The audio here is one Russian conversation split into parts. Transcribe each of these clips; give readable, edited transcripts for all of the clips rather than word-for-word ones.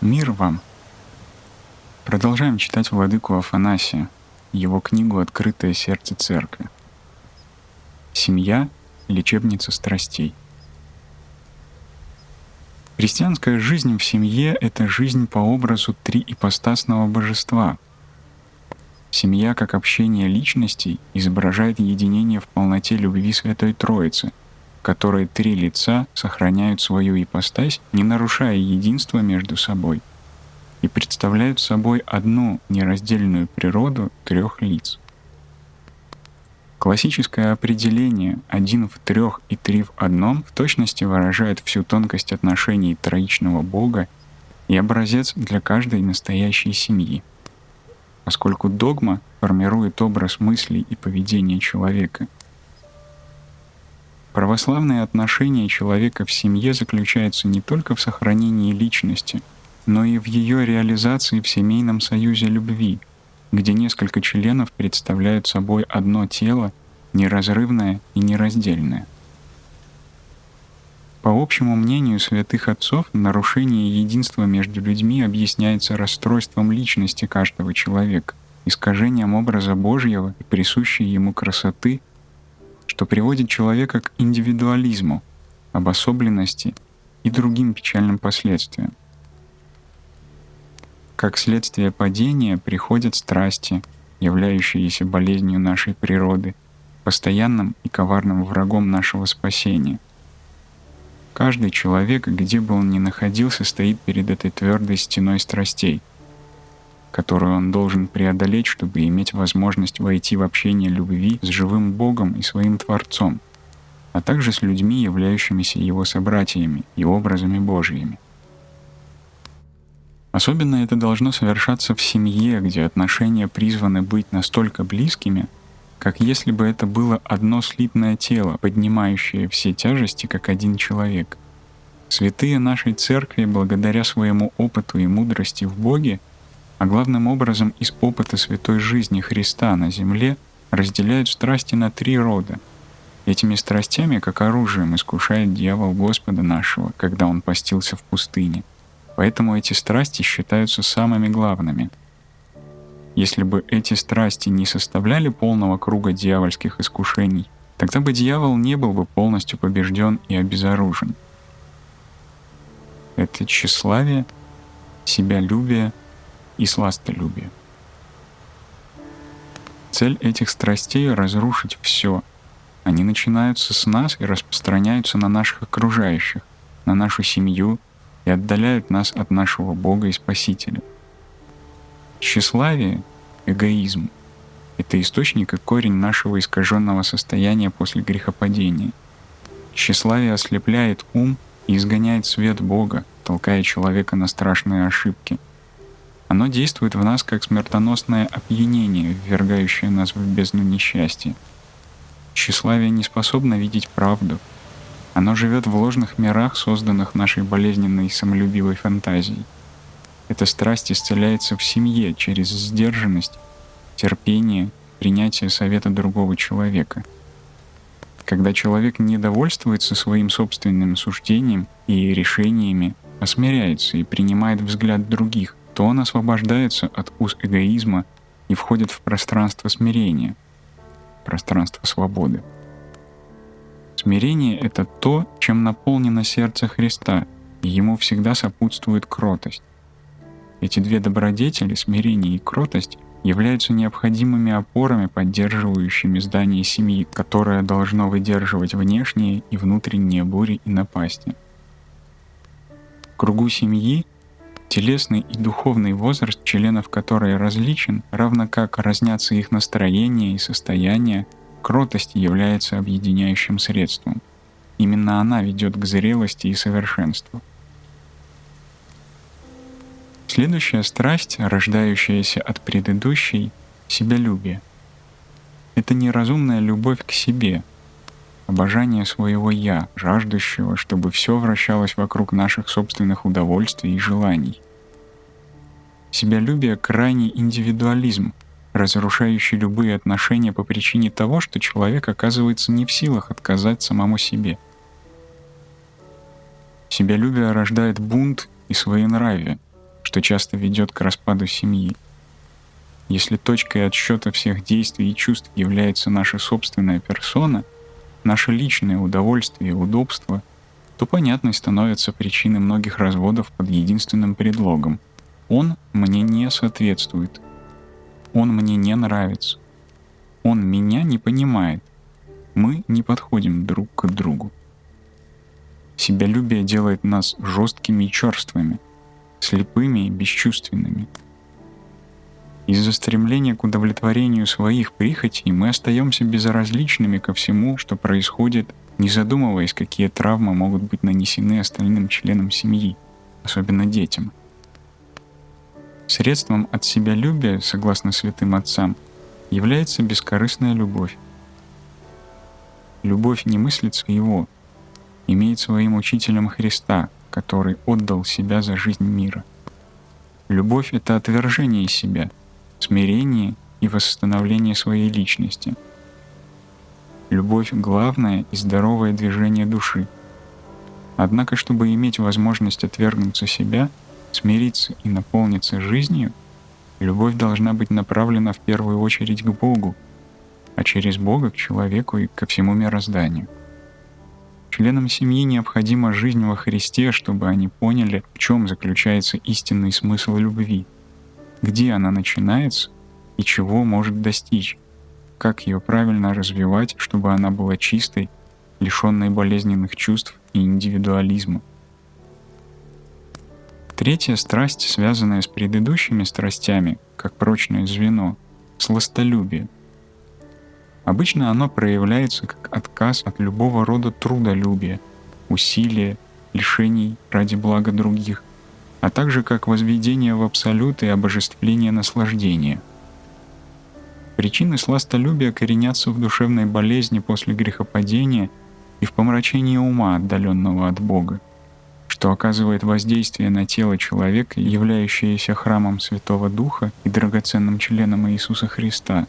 Мир вам! Продолжаем читать владыку Афанасия, его книгу «Открытое сердце церкви». Семья — лечебница страстей. Христианская жизнь в семье — это жизнь по образу триипостасного божества. Семья, как общение личностей, изображает единение в полноте любви Святой Троицы, в которой три лица сохраняют свою ипостась, не нарушая единства между собой, и представляют собой одну нераздельную природу трех лиц. Классическое определение «один в трех и три в одном» в точности выражает всю тонкость отношений троичного Бога и образец для каждой настоящей семьи, поскольку догма формирует образ мыслей и поведения человека. Православное отношение человека в семье заключается не только в сохранении личности, но и в ее реализации в семейном союзе любви, где несколько членов представляют собой одно тело, неразрывное и нераздельное. По общему мнению святых отцов, нарушение единства между людьми объясняется расстройством личности каждого человека, искажением образа Божьего и присущей ему красоты, что приводит человека к индивидуализму, обособленности и другим печальным последствиям. Как следствие падения приходят страсти, являющиеся болезнью нашей природы, постоянным и коварным врагом нашего спасения. Каждый человек, где бы он ни находился, стоит перед этой твердой стеной страстей, которую он должен преодолеть, чтобы иметь возможность войти в общение любви с живым Богом и своим Творцом, а также с людьми, являющимися его собратьями и образами Божьими. Особенно это должно совершаться в семье, где отношения призваны быть настолько близкими, как если бы это было одно слитное тело, поднимающее все тяжести, как один человек. Святые нашей Церкви, благодаря своему опыту и мудрости в Боге, а главным образом из опыта святой жизни Христа на земле, разделяют страсти на три рода. Этими страстями, как оружием, искушает дьявол Господа нашего, когда он постился в пустыне. Поэтому эти страсти считаются самыми главными. Если бы эти страсти не составляли полного круга дьявольских искушений, тогда бы дьявол не был бы полностью побежден и обезоружен. Это тщеславие, себялюбие и сластолюбие. Цель этих страстей — разрушить все. Они начинаются с нас и распространяются на наших окружающих, на нашу семью и отдаляют нас от нашего Бога и Спасителя. Тщеславие, эгоизм — это источник и корень нашего искаженного состояния после грехопадения. Тщеславие ослепляет ум и изгоняет свет Бога, толкая человека на страшные ошибки. Оно действует в нас как смертоносное опьянение, ввергающее нас в бездну несчастья. Тщеславие не способно видеть правду. Оно живет в ложных мирах, созданных нашей болезненной самолюбивой фантазией. Эта страсть исцеляется в семье через сдержанность, терпение, принятие совета другого человека. Когда человек не довольствуется своим собственным суждением и решениями, а смиряется и принимает взгляд других, то он освобождается от уз эгоизма и входит в пространство смирения, пространство свободы. Смирение — это то, чем наполнено сердце Христа, и ему всегда сопутствует кротость. Эти две добродетели, смирение и кротость, являются необходимыми опорами, поддерживающими здание семьи, которое должно выдерживать внешние и внутренние бури и напасти. В кругу семьи телесный и духовный возраст членов которой различен, равно как разнятся их настроения и состояния, кротость является объединяющим средством. Именно она ведет к зрелости и совершенству. Следующая страсть, рождающаяся от предыдущей — себялюбие. Это неразумная любовь к себе, обожание своего «я», жаждущего, чтобы все вращалось вокруг наших собственных удовольствий и желаний. Себялюбие — крайний индивидуализм, разрушающий любые отношения по причине того, что человек оказывается не в силах отказать самому себе. Себялюбие рождает бунт и своенравие, что часто ведет к распаду семьи. Если точкой отсчета всех действий и чувств является наша собственная персона, наше личное удовольствие и удобство, то понятной становится причиной многих разводов под единственным предлогом: «Он мне не соответствует», «Он мне не нравится», «Он меня не понимает», «Мы не подходим друг к другу». Себялюбие делает нас жесткими и черствыми, слепыми и бесчувственными. Из-за стремления к удовлетворению своих прихотей мы остаемся безразличными ко всему, что происходит, не задумываясь, какие травмы могут быть нанесены остальным членам семьи, особенно детям. Средством от себялюбия, согласно святым отцам, является бескорыстная любовь. Любовь не мыслит своего, имеет своим учителем Христа, который отдал себя за жизнь мира. Любовь — это отвержение себя, смирение и восстановление своей личности. Любовь — главное и здоровое движение души. Однако, чтобы иметь возможность отвергнуться себя, смириться и наполниться жизнью, любовь должна быть направлена в первую очередь к Богу, а через Бога к человеку и ко всему мирозданию. Членам семьи необходима жизнь во Христе, чтобы они поняли, в чем заключается истинный смысл любви, где она начинается и чего может достичь, как ее правильно развивать, чтобы она была чистой, лишенной болезненных чувств и индивидуализма. Третья страсть, связанная с предыдущими страстями, как прочное звено — сластолюбие. Обычно оно проявляется как отказ от любого рода трудолюбия, усилия, лишений ради блага других, а также как возведение в абсолют и обожествление наслаждения. Причины сластолюбия коренятся в душевной болезни после грехопадения и в помрачении ума, отдаленного от Бога, что оказывает воздействие на тело человека, являющееся храмом Святого Духа и драгоценным членом Иисуса Христа.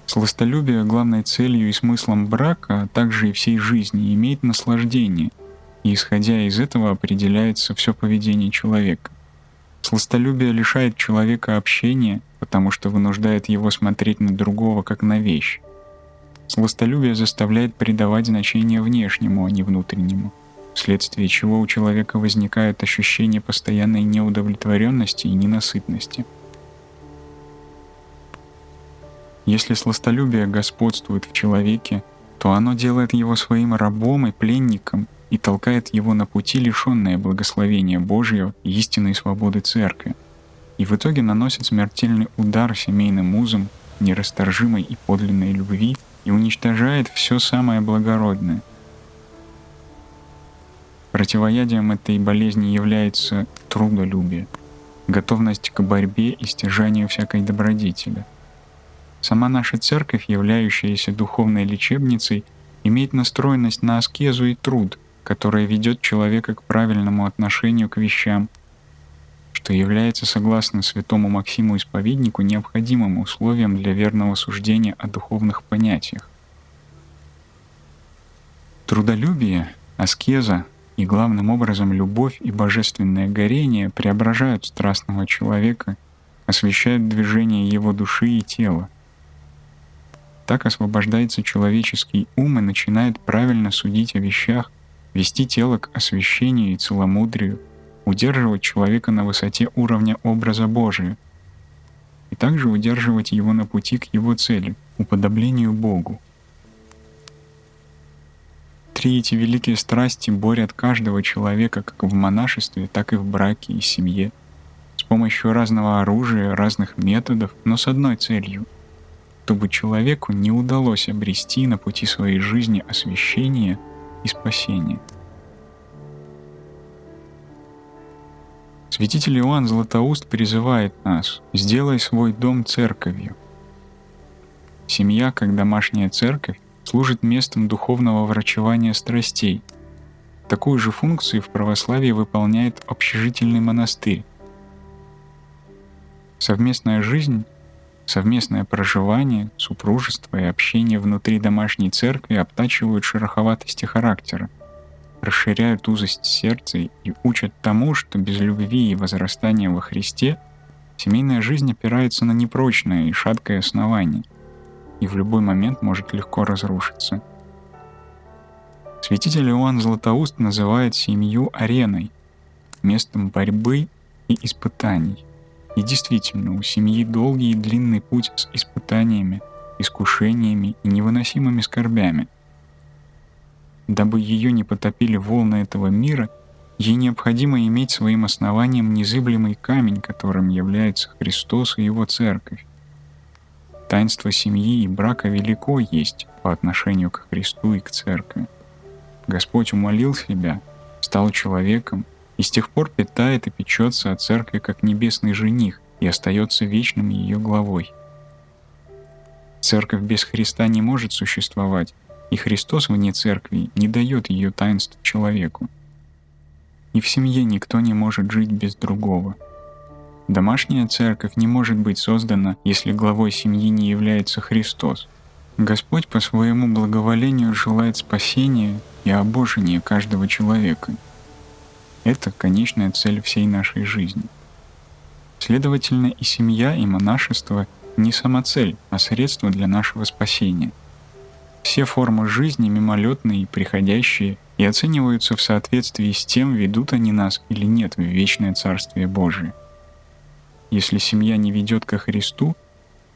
Сластолюбие главной целью и смыслом брака, а также и всей жизни, имеет наслаждение, и исходя из этого определяется все поведение человека. Сластолюбие лишает человека общения, потому что вынуждает его смотреть на другого как на вещь. Сластолюбие заставляет придавать значение внешнему, а не внутреннему, вследствие чего у человека возникает ощущение постоянной неудовлетворенности и ненасытности. Если сластолюбие господствует в человеке, то оно делает его своим рабом и пленником и толкает его на пути, лишенные благословения Божьего и истинной свободы Церкви, и в итоге наносит смертельный удар семейным узам нерасторжимой и подлинной любви и уничтожает все самое благородное. Противоядием этой болезни является трудолюбие, готовность к борьбе и стяжанию всякой добродетели. Сама наша церковь, являющаяся духовной лечебницей, имеет настроенность на аскезу и труд, которая ведет человека к правильному отношению к вещам, что является, согласно святому Максиму Исповеднику, необходимым условием для верного суждения о духовных понятиях. Трудолюбие, аскеза и, главным образом, любовь и божественное горение преображают страстного человека, освещают движение его души и тела. Так освобождается человеческий ум и начинает правильно судить о вещах, вести тело к освящению и целомудрию, удерживать человека на высоте уровня образа Божия и также удерживать его на пути к его цели — уподоблению Богу. Три эти великие страсти борят каждого человека как в монашестве, так и в браке и семье, с помощью разного оружия, разных методов, но с одной целью — чтобы человеку не удалось обрести на пути своей жизни освящение и спасение. Святитель Иоанн Златоуст призывает нас: «Сделай свой дом церковью». Семья, как домашняя церковь, служит местом духовного врачевания страстей. Такую же функцию в православии выполняет общежительный монастырь. Совместная жизнь, совместное проживание, супружество и общение внутри домашней церкви обтачивают шероховатости характера, расширяют узость сердца и учат тому, что без любви и возрастания во Христе семейная жизнь опирается на непрочное и шаткое основание и в любой момент может легко разрушиться. Святитель Иоанн Златоуст называет семью ареной, местом борьбы и испытаний. И действительно, у семьи долгий и длинный путь с испытаниями, искушениями и невыносимыми скорбями. Дабы ее не потопили волны этого мира, ей необходимо иметь своим основанием незыблемый камень, которым является Христос и Его Церковь. Таинство семьи и брака велико есть по отношению к Христу и к Церкви. Господь умолил себя, стал человеком и с тех пор питает и печется о Церкви как небесный жених и остается вечным ее главой. Церковь без Христа не может существовать, и Христос вне Церкви не дает ее таинств человеку. И в семье никто не может жить без другого. Домашняя церковь не может быть создана, если главой семьи не является Христос. Господь по своему благоволению желает спасения и обожения каждого человека. Это конечная цель всей нашей жизни. Следовательно, и семья, и монашество не самоцель, а средство для нашего спасения. Все формы жизни мимолетные и приходящие и оцениваются в соответствии с тем, ведут они нас или нет в вечное Царствие Божие. Если семья не ведет ко Христу,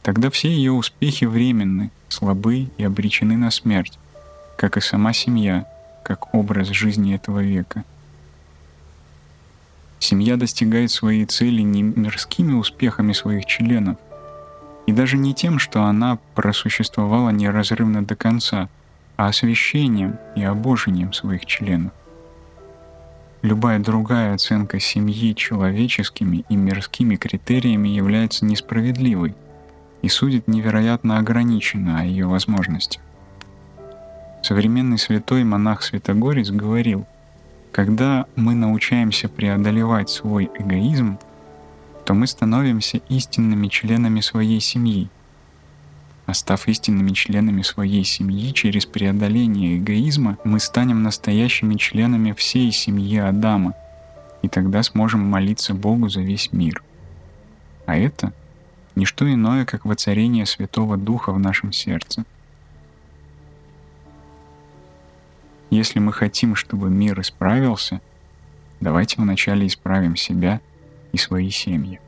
тогда все ее успехи временны, слабы и обречены на смерть, как и сама семья, как образ жизни этого века. Семья достигает своей цели не мирскими успехами своих членов, и даже не тем, что она просуществовала неразрывно до конца, а освящением и обожением своих членов. Любая другая оценка семьи человеческими и мирскими критериями является несправедливой и судит невероятно ограниченно о ее возможностях. Современный святой монах Святогорец говорил: когда мы научаемся преодолевать свой эгоизм, то мы становимся истинными членами своей семьи. А став истинными членами своей семьи через преодоление эгоизма, мы станем настоящими членами всей семьи Адама, и тогда сможем молиться Богу за весь мир. А это не что иное, как воцарение Святого Духа в нашем сердце. Если мы хотим, чтобы мир исправился, давайте вначале исправим себя и свои семьи.